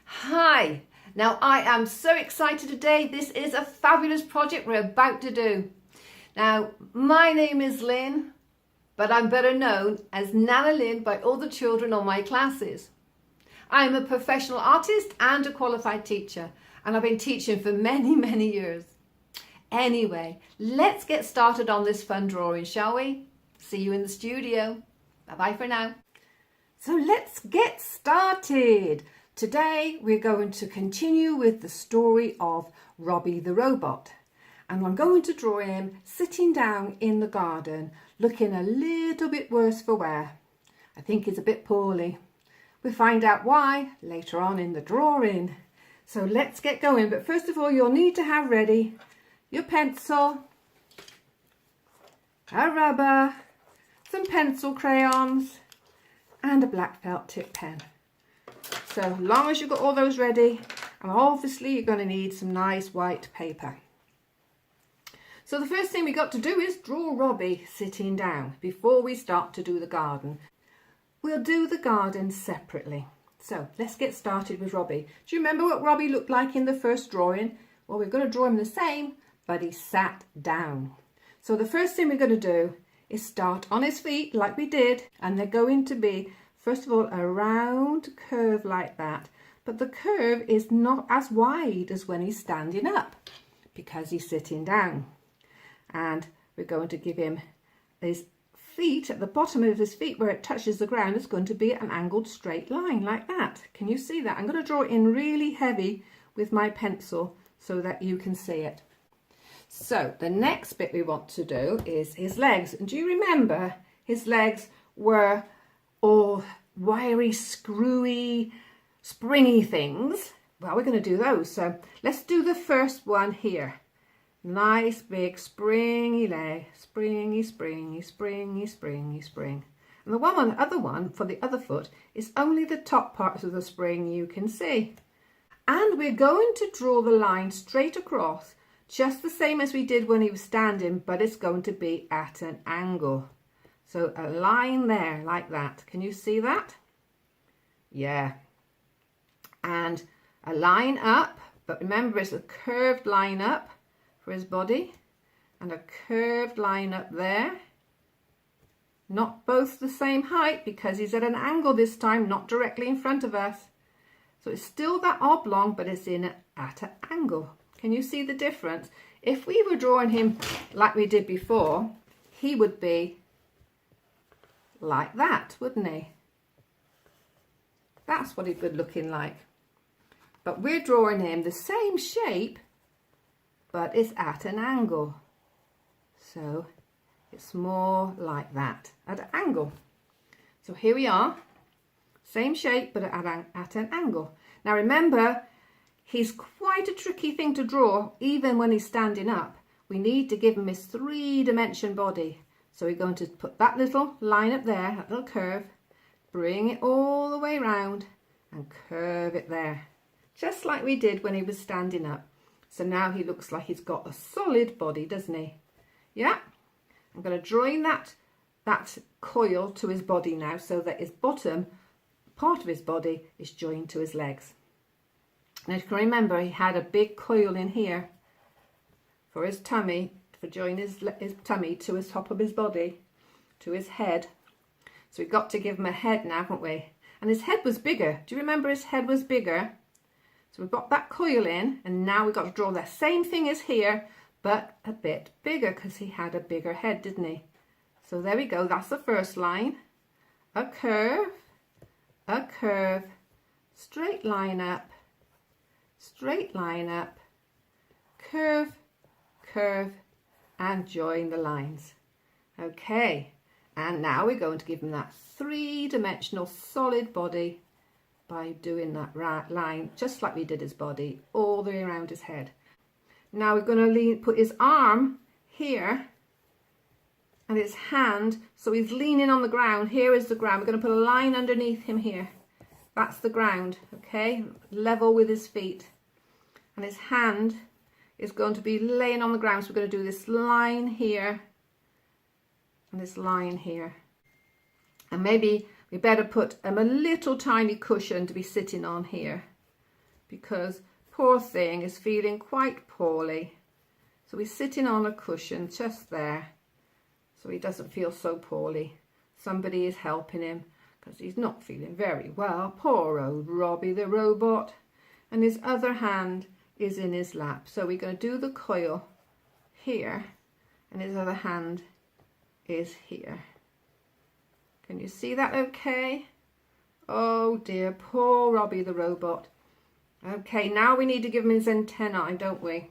Hi, now I am so excited today. This is a fabulous project we're about to do. Now, my name is Lynn, but I'm better known as Nana Lynn by all the children on my classes. I'm a professional artist and a qualified teacher, and I've been teaching for many years. Anyway, let's get started on this fun drawing, shall we? See you in the studio. Bye-bye for now. So let's get started. Today we're going to continue with the story of Robby the Robot, and I'm going to draw him sitting down in the garden looking a little bit worse for wear. I think he's a bit poorly. We'll find out why later on in the drawing. So let's get going, but first of all you'll need to have ready your pencil, a rubber, some pencil crayons and a black felt tip pen. So as long as you've got all those ready, and obviously you're going to need some nice white paper. So the first thing we got to do is draw Robby sitting down before we start to do the garden. We'll do the garden separately. So let's get started with Robby. Do you remember what Robby looked like in the first drawing? Well, we're going to draw him the same, but he sat down. So the first thing we're going to do is start on his feet like we did, and they're going to be first of all a round curve like that, but the curve is not as wide as when he's standing up because he's sitting down. And we're going to give him his feet, at the bottom of his feet where it touches the ground, is going to be an angled straight line like that. Can you see that? I'm going to draw it in really heavy with my pencil so that you can see it. So the next bit we want to do is his legs. And do you remember his legs were all wiry, screwy, springy things? Well, we're going to do those. So let's do the first one here. Nice big springy leg, springy, springy, springy, springy, spring. And the other one for the other foot is only the top parts of the spring you can see. And we're going to draw the line straight across, just the same as we did when he was standing, but it's going to be at an angle. So a line there like that. Can you see that? Yeah. And a line up, but remember it's a curved line up for his body and a curved line up there. Not both the same height because he's at an angle this time, not directly in front of us. So it's still that oblong, but it's at an angle. Can you see the difference? If we were drawing him like we did before, he would be like that, wouldn't he? That's what he would looking like. But we're drawing him the same shape, but it's at an angle. So it's more like that, at an angle. So here we are, same shape, but at an angle. Now remember, he's quite a tricky thing to draw, even when he's standing up. We need to give him his three-dimension body. So we're going to put that little line up there, that little curve, bring it all the way round and curve it there, just like we did when he was standing up. So now he looks like he's got a solid body, doesn't he? Yeah. I'm going to join that coil to his body now so that his bottom part of his body is joined to his legs. Now you can remember he had a big coil in here for his tummy, for joining his tummy to his top of his body, to his head. So we've got to give him a head now, haven't we? And his head was bigger. Do you remember his head was bigger? So we've got that coil in, and now we've got to draw the same thing as here, but a bit bigger because he had a bigger head, didn't he? So there we go. That's the first line. A curve, straight line up, curve, curve, and join the lines. Okay, and now we're going to give him that three-dimensional solid body by doing that line just like we did his body all the way around his head. Now we're going to put his arm here and his hand, so he's leaning on the ground. Here is the ground. We're going to put a line underneath him here. That's the ground, okay, level with his feet. And his hand is going to be laying on the ground. So we're going to do this line here and this line here. And maybe we better put a little tiny cushion to be sitting on here, because poor thing is feeling quite poorly. So we're sitting on a cushion just there, so he doesn't feel so poorly. Somebody is helping him because he's not feeling very well. Poor old Robby the Robot. And his other hand is in his lap. So we're going to do the coil here, and his other hand is here. Can you see that okay? Oh dear, poor Robby the Robot. Okay, now we need to give him his antennae, don't we?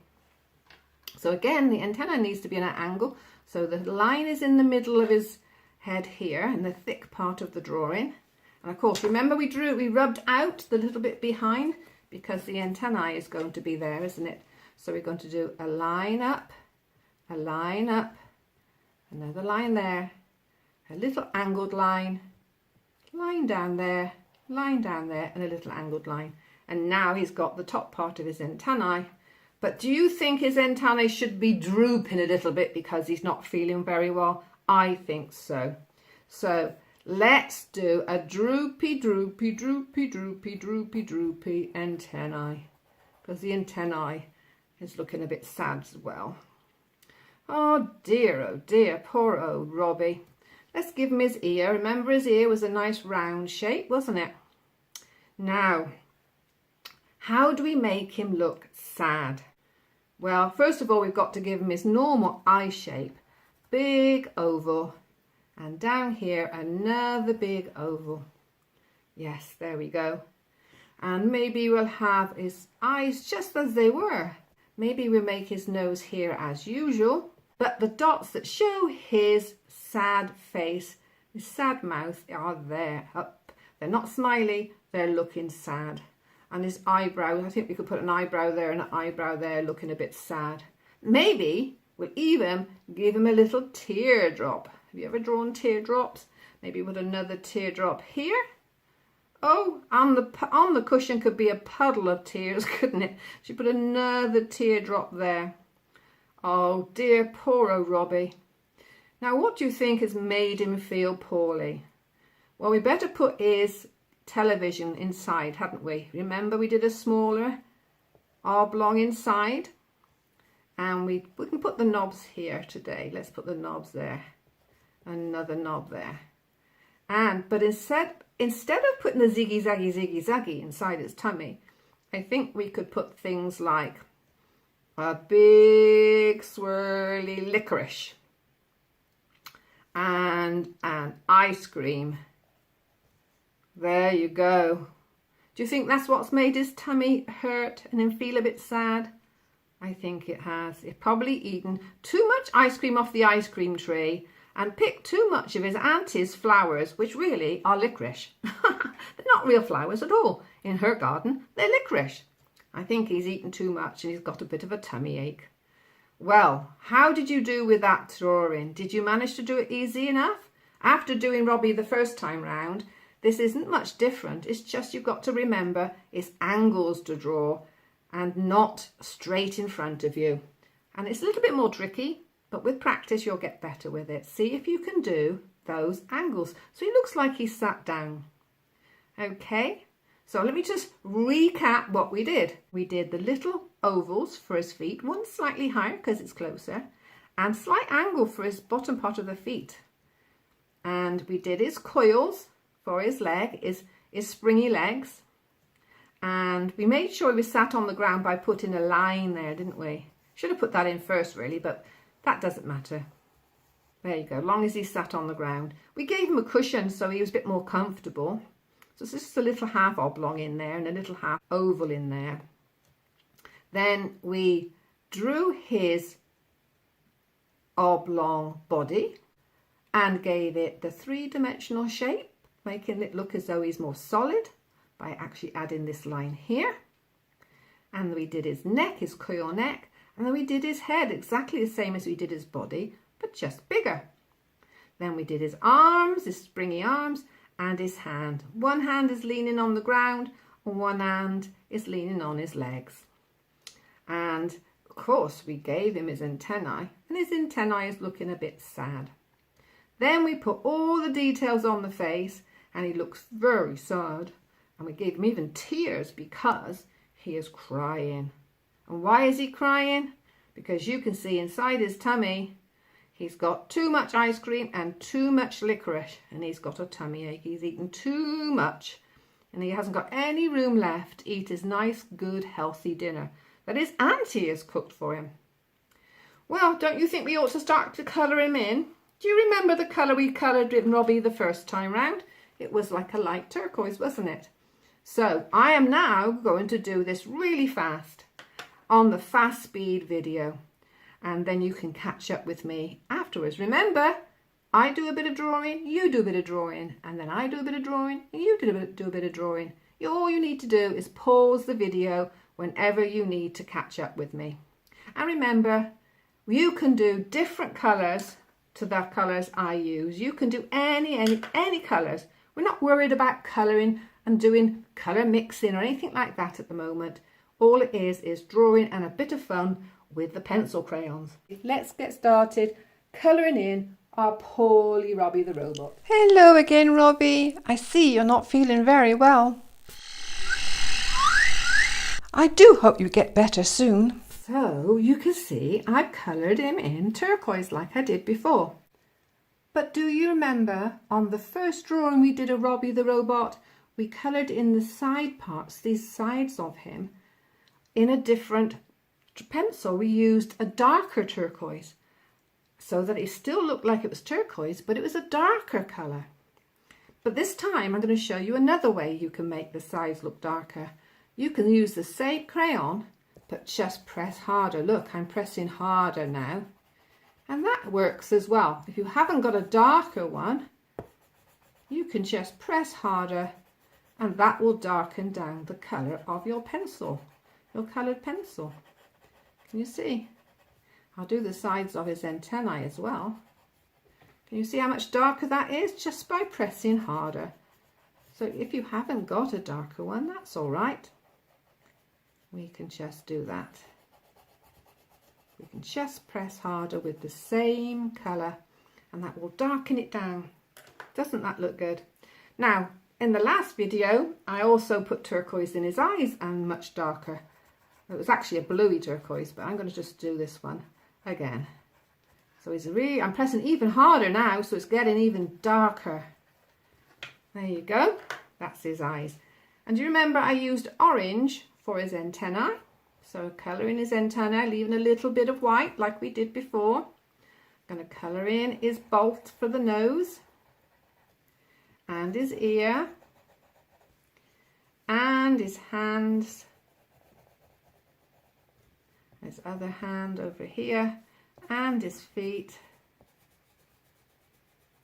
So again, the antenna needs to be in an angle. So the line is in the middle of his head here, in the thick part of the drawing. And of course, remember we rubbed out the little bit behind because the antennae is going to be there, isn't it? So we're going to do a line up, another line there, a little angled line down there, and a little angled line. And now he's got the top part of his antennae. But do you think his antennae should be drooping a little bit because he's not feeling very well? I think so. So let's do a droopy, droopy, droopy, droopy, droopy, droopy antennae, because the antennae is looking a bit sad as well. Oh dear, poor old Robby. Let's give him his ear. Remember, his ear was a nice round shape, wasn't it? Now, how do we make him look sad? Well, first of all, we've got to give him his normal eye shape. Big oval. And down here, another big oval. Yes, there we go. And maybe we'll have his eyes just as they were. Maybe we'll make his nose here as usual. But the dots that show his sad face, his sad mouth, are there. Up. They're not smiley, they're looking sad. And his eyebrow, I think we could put an eyebrow there and an eyebrow there, looking a bit sad. Maybe we'll even give him a little teardrop. Have you ever drawn teardrops? Maybe with another teardrop here. Oh, on the cushion could be a puddle of tears, couldn't it? She put another teardrop there. Oh dear, poor old Robby. Now, what do you think has made him feel poorly? Well, we better put his television inside, hadn't we? Remember, we did a smaller oblong inside, and we can put the knobs here today. Let's put the knobs there, another knob there. But instead of putting the ziggy zaggy inside his tummy, I think we could put things like a big swirly licorice and an ice cream. There you go. Do you think that's what's made his tummy hurt and him feel a bit sad? I think it has. He's probably eaten too much ice cream off the ice cream tray and picked too much of his auntie's flowers, which really are licorice. They're not real flowers at all. In her garden, they're licorice. I think he's eaten too much and he's got a bit of a tummy ache. Well, how did you do with that drawing? Did you manage to do it easy enough? After doing Robby the first time round, this isn't much different. It's just you've got to remember it's angles to draw and not straight in front of you. And it's a little bit more tricky, but with practice you'll get better with it. See if you can do those angles. So he looks like he's sat down. Okay, so let me just recap what we did. We did the little ovals for his feet, one slightly higher because it's closer, and slight angle for his bottom part of the feet. And we did his coils for his leg, his springy legs. And we made sure he was sat on the ground by putting a line there, didn't we? Should have put that in first really, but that doesn't matter. There you go, as long as he sat on the ground. We gave him a cushion so he was a bit more comfortable. So it's just a little half oblong in there and a little half oval in there. Then we drew his oblong body and gave it the three-dimensional shape, making it look as though he's more solid by actually adding this line here. And we did his neck, his coil neck, and then we did his head exactly the same as we did his body, but just bigger. Then we did his arms, his springy arms, and his hand. One hand is leaning on the ground, and one hand is leaning on his legs. And course we gave him his antennae, and his antennae is looking a bit sad. Then we put all the details on the face, and he looks very sad. And we gave him even tears because he is crying. And why is he crying? Because you can see inside his tummy, he's got too much ice cream and too much licorice, and he's got a tummy ache. He's eaten too much, and he hasn't got any room left to eat his nice, good, healthy dinner that his auntie has cooked for him. Well, don't you think we ought to start to colour him in? Do you remember the colour we coloured in Robby the first time round? It was like a light turquoise, wasn't it? So I am now going to do this really fast on the fast speed video, and then you can catch up with me afterwards. Remember, I do a bit of drawing, you do a bit of drawing, and then I do a bit of drawing, and you do a bit of drawing. All you need to do is pause the video whenever you need to catch up with me. And remember, you can do different colours to the colours I use. You can do any colours. We're not worried about colouring and doing colour mixing or anything like that at the moment. All it is drawing and a bit of fun with the pencil crayons. Let's get started colouring in our poorly Robby the Robot. Hello again, Robby. I see you're not feeling very well. I do hope you get better soon. So you can see I've coloured him in turquoise like I did before. But do you remember on the first drawing we did of Robby the Robot, we coloured in the side parts, these sides of him, in a different pencil. We used a darker turquoise so that it still looked like it was turquoise, but it was a darker colour. But this time I'm going to show you another way you can make the sides look darker. You can use the same crayon, but just press harder. Look, I'm pressing harder now. And that works as well. If you haven't got a darker one, you can just press harder, and that will darken down the colour of your pencil, your coloured pencil. Can you see? I'll do the sides of his antennae as well. Can you see how much darker that is? Just by pressing harder. So if you haven't got a darker one, that's all right. We can just do that. We can just press harder with the same colour, and that will darken it down. Doesn't that look good? Now, in the last video, I also put turquoise in his eyes and much darker. It was actually a bluey turquoise, but I'm going to just do this one again. So it's really, I'm pressing even harder now, so it's getting even darker. There you go. That's his eyes. And do you remember I used orange for his antennae? So colouring his antennae, leaving a little bit of white like we did before. I'm going to colour in his bolt for the nose and his ear and his hands, his other hand over here, and his feet.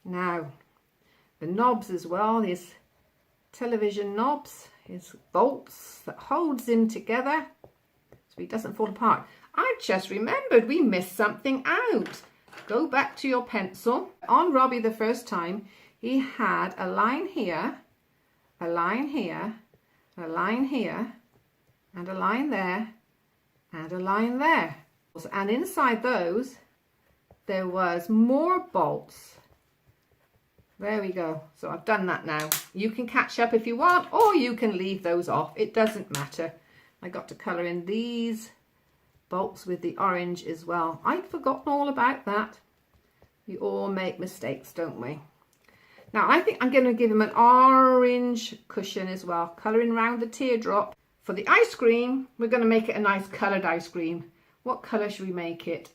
Now the knobs as well, his television knobs, his bolts that holds him together so he doesn't fall apart. I just remembered we missed something out. Go back to your pencil. On Robby the first time, he had a line here, a line here, a line here, and a line there, and a line there. And inside those, there was more bolts. There we go. So I've done that now. You can catch up if you want, or you can leave those off. It doesn't matter. I got to colour in these bolts with the orange as well. I'd forgotten all about that. We all make mistakes, don't we? Now I think I'm going to give him an orange cushion as well, colouring around the teardrop. For the ice cream, we're going to make it a nice coloured ice cream. What colour should we make it?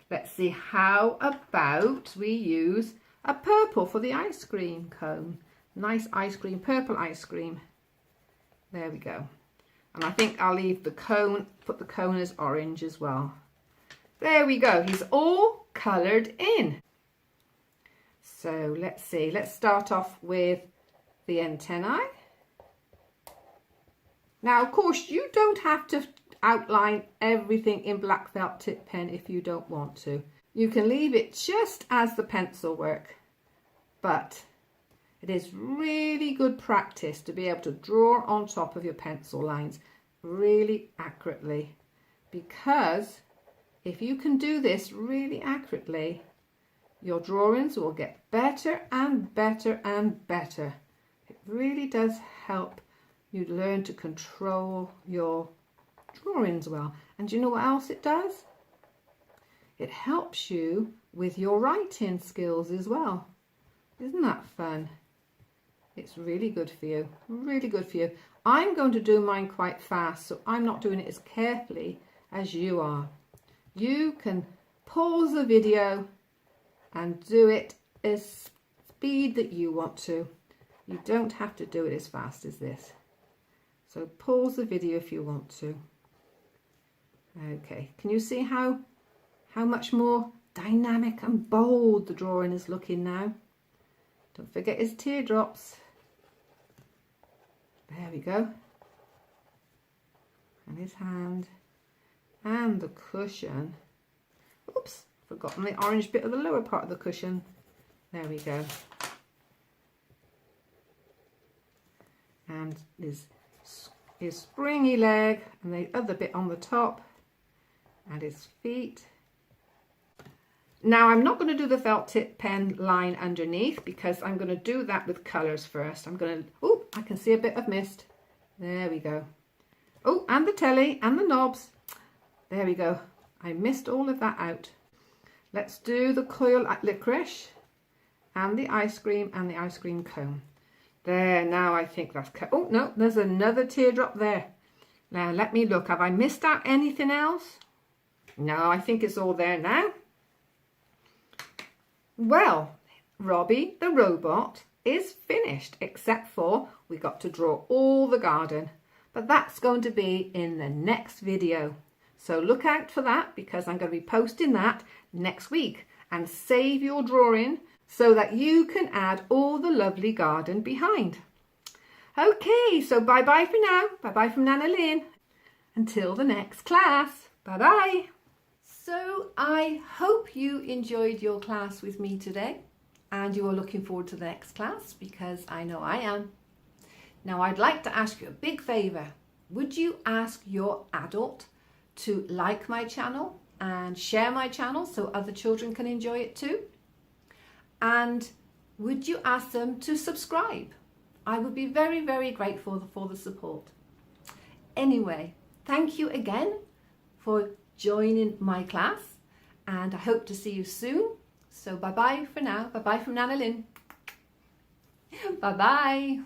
Let's see, how about we use a purple for the ice cream cone? Nice ice cream, purple ice cream. There we go. And I think I'll leave the cone, put the cone as orange as well. There we go. He's all coloured in. So let's see. Let's start off with the antennae. Now, of course, you don't have to outline everything in black felt tip pen if you don't want to. You can leave it just as the pencil work, but it is really good practice to be able to draw on top of your pencil lines really accurately. because if you can do this really accurately, your drawings will get better and better and better. It really does help you learn to control your drawings well. And do you know what else it does? It helps you with your writing skills as well. Isn't that fun? It's really good for you, really good for you. I'm going to do mine quite fast, so I'm not doing it as carefully as you are. You can pause the video and do it as speed that you want to. You don't have to do it as fast as this. So pause the video if you want to. Okay, can you see how much more dynamic and bold the drawing is looking now? Don't forget his teardrops. There we go. And his hand. And the cushion. Oops, forgotten the orange bit of the lower part of the cushion. There we go. And his springy leg and the other bit on the top. And his feet. Now I'm not going to do the felt tip pen line underneath because I'm going to do that with colours first. I'm going to, oh, I can see a bit of mist. There we go. Oh, and the telly and the knobs. There we go. I missed all of that out. Let's do the coil at licorice and the ice cream cone. There, now I think that's, oh no, there's another teardrop there. Now let me look, have I missed out anything else? No, I think it's all there now. Well, Robby the Robot is finished, except for we got to draw all the garden. But that's going to be in the next video. So look out for that because I'm going to be posting that next week. And save your drawing so that you can add all the lovely garden behind. Okay, so bye-bye for now. Bye-bye from Nana Lynn. Until the next class. Bye-bye. So I hope you enjoyed your class with me today and you are looking forward to the next class because I know I am. Now I'd like to ask you a big favour. Would you ask your adult to like my channel and share my channel so other children can enjoy it too? And would you ask them to subscribe? I would be very, very grateful for the support. Anyway, thank you again for joining my class and I hope to see you soon. So bye-bye for now. Bye-bye from Nana Lynn. Bye-bye.